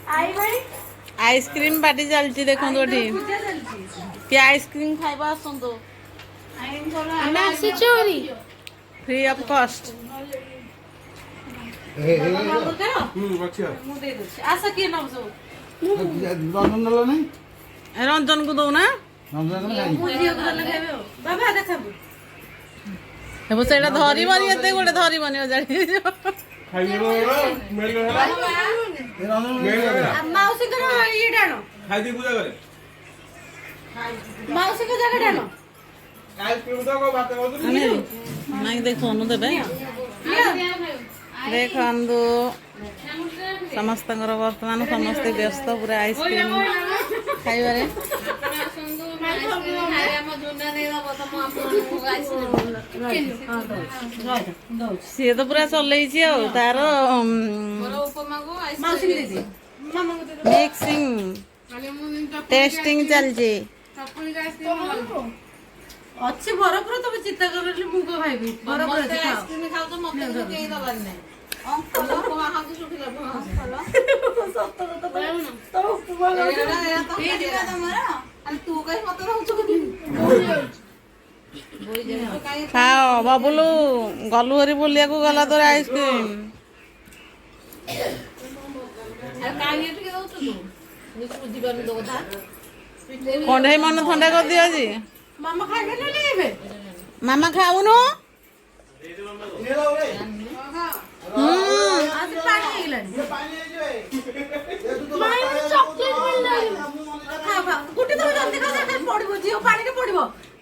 Ice cream party चलती देखो एठी कि आइसक्रीम खाइबा आसंतो फ्री ऑफ कॉस्ट रंजन को दो ना ସେଇଟା ଧରିବନି ଏତେ ଗୋଟେ ଧରିବନି ଅଜାଡ଼ି ନାଇଁ ଦେଖନ୍ତୁ ଦେବେ ଦେଖନ୍ତୁ ସମସ୍ତଙ୍କର ବର୍ତ୍ତମାନ ସମସ୍ତେ ବ୍ୟସ୍ତ ପୁରା ଆଇସ୍କ୍ରିମ ଖାଇବାରେ ସିଏ ତ ପୁରା ଚଲେଇଛି ଆଉ ତାର ମିକ୍ସିଂ ଟେଷ୍ଟିଂ ଚାଲିଛି ଅଛି ବରଫର ତମେ ଚିନ୍ତା କରିଲି ମୁଁ କଣ ଖାଇବି ବରଫର ଆଇସ୍କ୍ରିମ ଖାଉଛ ମତେ କେହି ଦବାର ନାହିଁ ଅଙ୍କଲ ଉପମା ଖାଉଛୁ ଶୁଖିଲା ସତ କଥା ତ ଉପମା ତମର ତୁ କାହିଁ ମତେ ରହୁଛୁ ଖାଅ ବାବୁଲୁ ଗଲୁ ହରି ବୁଲିବାକୁ ଗଲା ତୋର ଆଇସ୍କ୍ରିମ କଣ୍ଢେଇ ମନ ଥଣ୍ଡା କରିଦିଅ ଆଜି ମାମା ଖାଉନୁ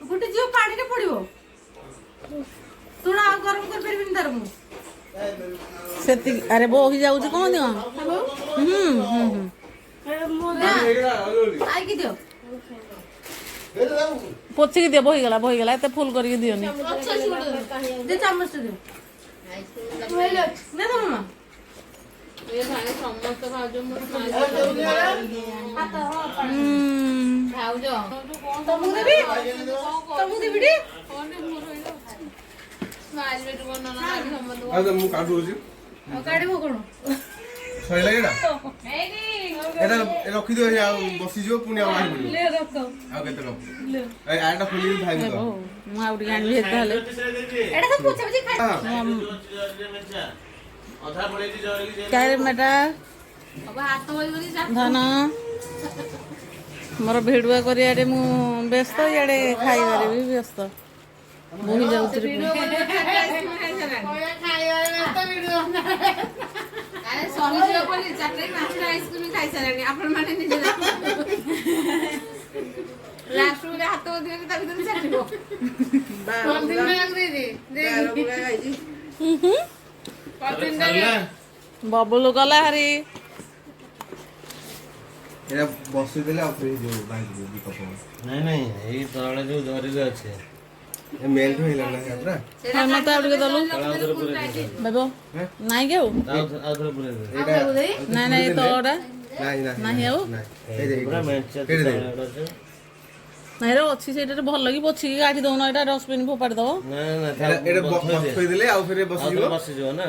ଗୋଟେ ଝିଅ ପାଣିରେ ପଡିବ ତୁଣ ଆଉ ଗରମ କରିପାରିବିନି ତାର ମୁଁ ସେତିକି ଆରେ ବୋହି ଯାଉଛି କଣ ଦିଅ ଆଇକି ଦିଅ ପୋଛିକି ଦିଅ ବୋହିଗଲା ଏତେ ଫୁଲ କରିକି ଦିଅନି ଚାମଚ ଦିଅ ନା ମାମା ସମସ୍ତେ ଖାଉଛ ମୁଁ କାଢୁଛି କାଢିବ କଣ ସଇଲା ଏଇଟା ରଖିଦିଅ ଆଉ ବସିଯିବ ପୁଣି ଆଉ ବାହାରି ପଡିବ ଆଉ କେତେ କପ ଏଇଟା ଖୋଲିକି ଖାଇବି ତ ମୁଁ ଆଉ ଟିକେ ଆଣିବି ତାହେଲେ ଏଟା ତ ପୋଛା ପୋଛି ଖାଇ କାରେ ମେଟା ଧନ ମୋର ଭିଡୁଆ କରିବାରେ ମୁଁ ବ୍ୟସ୍ତ ଇଆଡେ ଖାଇବାରେ ବି ବ୍ୟସ୍ତ ବୋହି ଯାଉଛି ବବୁଲୁ ଗଲା ହାରି ଏଟା ବସିଦେଲେ ଆଉ ଫ୍ରି ଯିବ ନାଇଁ ଏଇ ତଳେ ଯୋଉ ଜରିରେ ଅଛି ମେଲ୍ଟ ହେଇଲା ନା ପୁରା ମତେ ଆଉ ଟିକେ ଦଲୁ ବାବ ନାଇଁ କି ଆଉ ନାଇଁ ତଳଟା ନାହିଁ ଆଉ ନାଇଁ ଅଛି ସେଇଟାରେ ଭଲ କି ପୋଛିକି କାଢି ଦଉନ ଏଇଟା ଡଷ୍ଟବିନ୍ ଫୋପାଡ଼ି ଦବ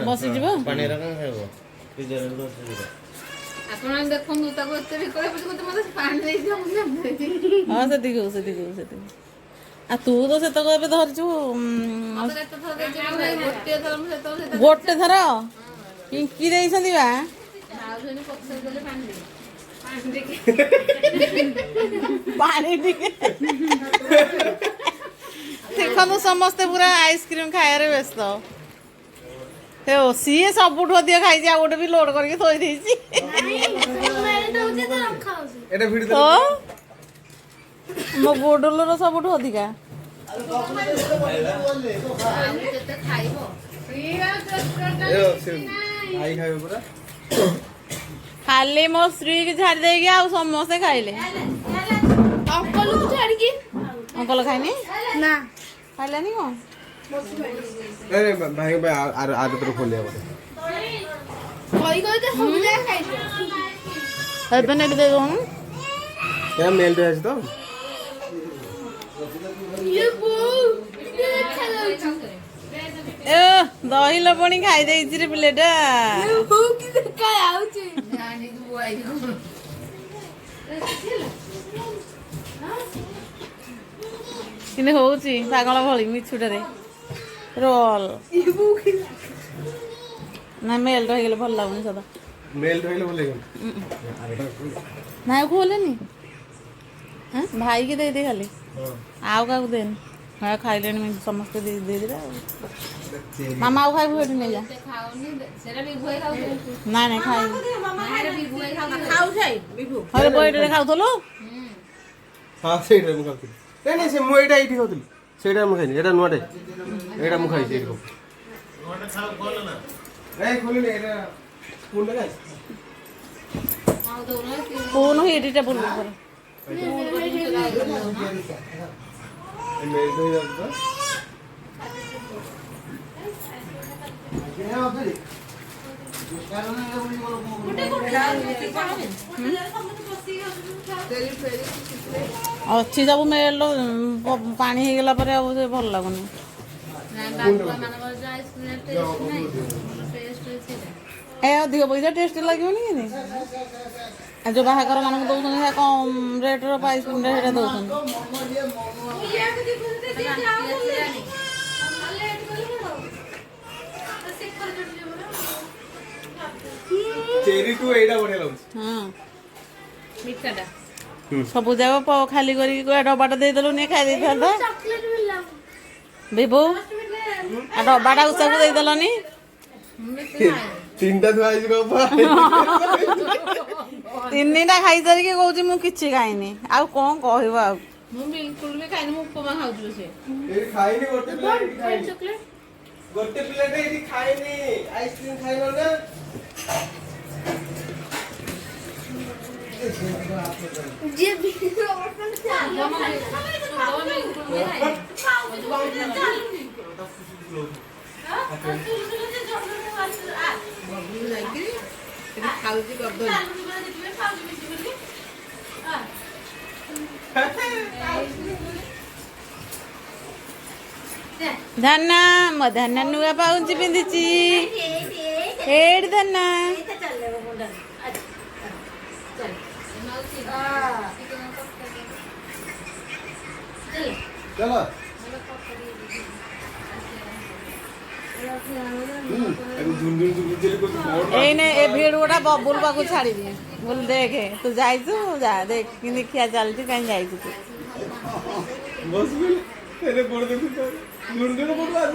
ବସିଯିବ ଆପଣ ଦେଖନ୍ତୁ ତାକୁ ଏତେ ବିକଳ ମତେ ପାଣି ଦେଇଦିଅ ହଁ ସେତିକି ଆଉ ତୁ ତ ସେତକ ଏବେ ଧରିଛୁ ଗୋଟେ ଥର ପିଙ୍କି ଦେଇଛନ୍ତି ବା ପାଣି ଟିକେ ଦେଖନ୍ତୁ ସମସ୍ତେ ପୁରା ଆଇସ୍କ୍ରିମ ଖାଇବାରେ ବ୍ୟସ୍ତ ସିଏ ସବୁଠୁ ଅଧିକ ଖାଇଛି ଆଉ ଗୋଟେ ବି ଲୋଡ କରିକି ଥୋଇ ଦେଇଛି ମୋ ବୋଡଲର ସବୁଠୁ ଅଧିକା ଖାଲି ମୋ ସ୍ତ୍ରୀ କି ଛାଡି ଦେଇକି ଆଉ ସମସ୍ତେ ଖାଇଲେ ଅଙ୍କଲ ଖାଇନି ନା ଖାଇଲାନି କଣ ଭାଇ ଆଦତରେ ଖୋଲିବା ଏବେ ନେଇକି ଦେଇ ଦଉନୁ ମେଲ୍ଟ ଅଛି ତ ଏ ଦହି ଲବଣୀ ଖାଇ ଦେଇଛି ରେ ପିଲେଟା ଜାଣିକି ବୁଆଇ କଣ କିନ୍ତୁ ହଉଛି ପାଗଳ ଭଳି ମିଛୁଟାରେ ରୋଲ ନା ମେଲ୍ଟ ହେଇଗଲେ ଭଲ ଲାଗୁନି ସଦା ମେଲ୍ ରହିଲେ ଭଲ ଲାଗିବ। ନାଇଁ ଖୋଲେନି ଭାଇକି ଦେଇଦେ ଖାଲି ଆଉ କାହାକୁ ଦେନି ହଁ ଖାଇଲେଣି ସମସ୍ତେ ଦେଇଦେବେ ଆଉ ମାମା ଆଉ ଖାଇବୁ ଏଠି ନେଇଯା ଖାଉନି ସେଟା ବି ବୁଆଇ ଖାଉଛି ନାଇଁ ନାଇଁ ଖାଇବୁ ବି ବୁଆଇ ଖାଉଛାଇ ବିଭୁ ହରେ ବହିଟେ ଖାଉଥିଲୁ ହଁ ସେଇଟା ମୁଁ ଖାଉଥିଲି। ନାଇଁ ନାଇଁ ସେ ମୁଁ ଏଇଟା ଏଇଠି ଖାଉଥିଲି ସେଇଟା ମୁଁ ଖାଇନି ଏଇଟା ନୂଆଟେ ଏଇଟା ମୁଁ ଖାଇଛି ଏଇଠି ନାଇଁ ଖୋଲିନି ଏଇଟା ସ୍ପୁନ୍ ଟା ଖାଇଛି। ପୁନୁ ହିଟ୍ ଟେବୁଲ୍ ଉପରେ ମେଲ୍ଟ ହେଇଯାଉଛି ତ ଅଛି ସବୁ ମେଲ୍ଟ ପାଣି ହେଇଗଲା ପରେ ଆଉ ସେ ଭଲ ଲାଗୁନି ଏ ଅଧିକ ପଇସା ଟେଷ୍ଟ ଲାଗିବନି କି ଯୋଉ ବାହାଘର ମାନଙ୍କୁ ଦଉଛନ୍ତି ସେ କମ ରେଟ୍ର ପ୍ରାଇସ୍ ସେଇଟା ଦଉଛନ୍ତି ଚେରି ଟୁ ଏଇଟା ବଢିଆ ଲାଗୁଛି। ହଁ ମିଠାଟା ସବୁ ଯାକ ଖାଲି କରିକି ଡବାଟା ଦେଇଦେଲୁ ନି ଖାଇ ଦେଇଥାନ୍ତା ବିଭୁ ଆଉ ଡବାଟା ଉଷାକୁ ଦେଇଦେଲନି ତିନିଟା ଥୁଆ ହେଇଛି କଣ ତିନିଟା ଖାଇସାରିକି କହୁଛି ମୁଁ କିଛି ଖାଇନି ଆଉ କଣ କହିବ ଆଉ ମୁଁ ବିଲକୁଲ ବି ଖାଇନି ମୁଁ ଉପମା ଖାଉଛି ସେ ଏଇଠି ଖାଇନି ଗୋଟେ ପ୍ଲେଟ୍ ଏଇଠି ଖାଇନି ଗୋଟେ ପ୍ଲେଟ୍ ଏଇଠି ଖାଇନି ଆଇସ୍କ୍ରିମ୍ ଖାଇଲ ନା ଖାଉଛି କରିଦଉଛି ଧନା ମୋ ଧନା ନୂଆ ପାଉଁଜି ପିନ୍ଧିଛି ଏଇଠି ଧନା चलो ଏଇନେ ଏ ଭିଡିଓଟା ବବୁଲ ପାଖକୁ ଛାଡ଼ିବି ବୋଲ ଦେଖେ ତୁ ଯାଇଛୁ ଯା ଦେଖ କେମିତି ଖିଆ ଚାଲିଛି କାହିଁ ଯାଇଛୁ ତୁ बस भी तेरे बोल दे कुछ झुंझुन बोल रहा है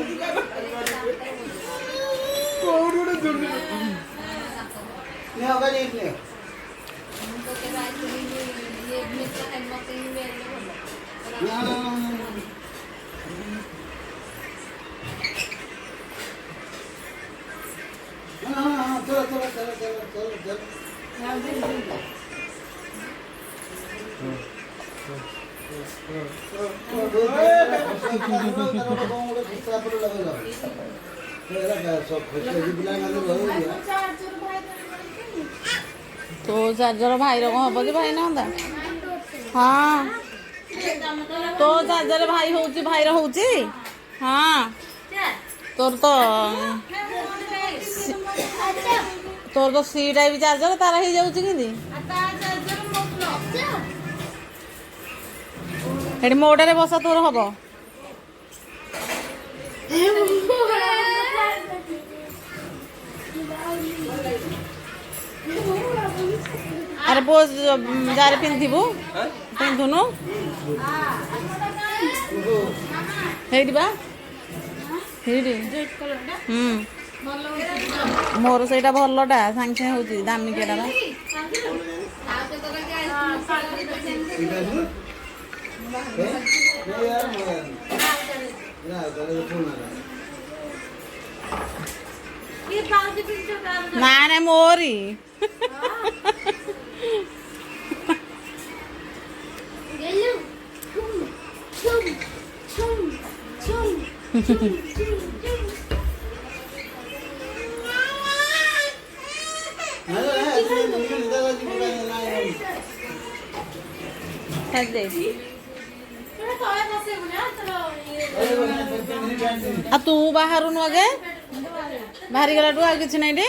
कौन उड़े झुंझुन नहीं होगा नहीं इसलिए ना ना ना चलो चलो चलो चलो चलो चलो ତୋ ଚାର୍ଜର ଭାଇର କଣ ହବ କି ଭାଇ ନାହାନ୍ତା ହଁ ତୋ ଚାର୍ଜର ଭାଇ ହଉଛି ଭାଇର ହଉଛି ହଁ ତୋର ତ ସି ଟାଇପ୍ ଚାର୍ଜର ତାର ହେଇଯାଉଛି କେମିତି ଏଠି ମୋଡ଼ରେ ବସା ତୋର ହବ ଆରେ ପୁଅ ଯାରେ ପିନ୍ଧିବୁ ପିନ୍ଧୁନୁ ହେଇଟି ବା ହେଇଟି ମୋର ସେଇଟା ଭଲଟା ସାଙ୍ଗେ ସାଙ୍ଗେ ହଉଛି ଦାମିକିଆଟା ବା ନା ନା ମୋରି ତଳେ ବସେଇବୁ ନା ତୋର ଇଏ ଆଉ ତୁ ବାହାରୁନୁ ଆଗେ ବାହାରି ଗଲାଠୁ ଆଉ କିଛି ନାହିଁ ଟି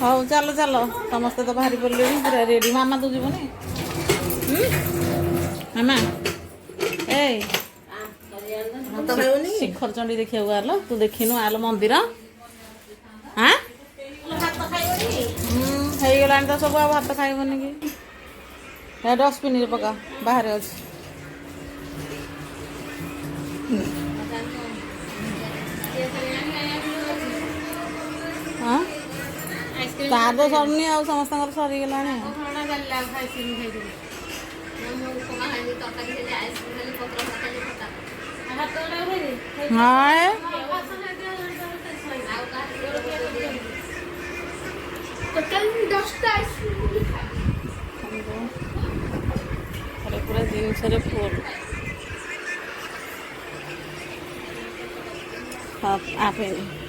ହଉ ଚାଲ ଚାଲ ସମସ୍ତେ ତ ବାହାରି ପଡ଼ିଲେଣି ପୁରା ରେଡ଼ି ମାମା ତୁ ଯିବୁନି ମାମା ଏଇ ଶିଖର ଚଣ୍ଡୀ ଦେଖିବାକୁ ଆଲ ତୁ ଦେଖିନୁ ଆଲ ମନ୍ଦିର ହାଁ ହେଇଗଲାଣି ତ ସବୁ ଆଉ ଭାତ ଖାଇବନି କି ଡଷ୍ଟବିନରେ ପକା ବାହାରେ ଅଛି ହଁ ତାର ତ ସରୁନି ଆଉ ସମସ୍ତଙ୍କର ସରିଗଲାଣି ଆଉ ହଁ ପୁରା ଜିନିଷରେ ଫୁଲ୍ ହଁ ଆପେନି